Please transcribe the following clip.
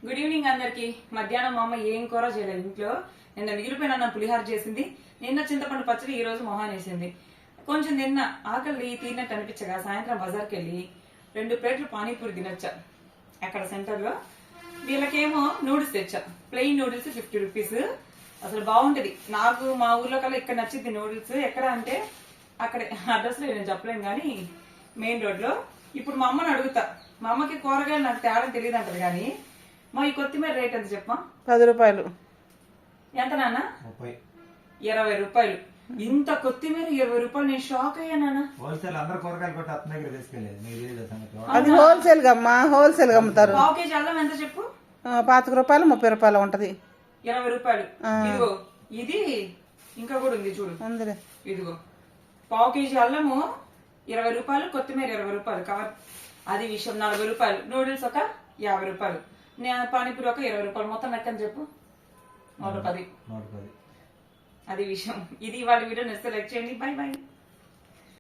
Good evening అందరికి. మధ్యాహ్నం మా అమ్మ ఏం కూర చేయలేదు ఇంట్లో. నిన్న మిగిలిపోయిన అన్నం పులిహార చేసింది, నిన్న చింతపండు పచ్చడి, ఈ రోజు మొహాన్ వేసింది. కొంచెం నిన్న ఆకలి తీరినట్టు అనిపించగా సాయంత్రం బజార్కి వెళ్ళి 2 ప్లేట్లు పానీపూరి తినొచ్చా అక్కడ సెంటర్ లో. వీళ్ళకేమో నూడిల్స్ తెచ్చా, ప్లెయిన్ నూడిల్స్ 50 రూపీస్. అసలు బాగుంటది. నాకు మా ఊర్లో కల్లా ఇక్కడ నచ్చింది నూడిల్స్. ఎక్కడ అంటే అక్కడ అడ్రస్ లో నేను చెప్పలేను కానీ మెయిన్ రోడ్ లో. ఇప్పుడు మా అమ్మని అడుగుతా, మా అమ్మకి కూరగాయలు నాకు తేడా తెలియదు అంటది కానీ మా ఈ కొత్తిమీర రేట్ ఎంత చెప్పమా? 10 రూపాయలు. ఎంత నాన్న? 20 రూపాయలు. ఇంత కొత్తిమీర 20 రూపాయలు. నేను షాక్ అయ్యా నాన్న. అది హోల్సేల్ గా అమ్మా, హోల్సేల్ గా అమ్ముతారు. పావు కేజీ అల్లం ఎంత చెప్పు? 25 రూపాయలు 30 రూపాయలు ఉంటది. 20 రూపాయలు. ఇదిగో ఇది ఇంకా కూడా ఉంది చూడు. ఇదిగో పావు కేజీ అల్లము 20 రూపాయలు, కొత్తిమీర 20 రూపాయలు కవర్. అది విషయం. 40 రూపాయలు. నూడిల్స్ ఒక 50 రూపాయలు, పానీపూరి ఒక 20 రూపాయలు. మొత్తం లెక్కని చెప్పు. 110. అది విషయం. ఇది వాళ్ళ వీడియో నచ్చితే లైక్ చేయండి. By by.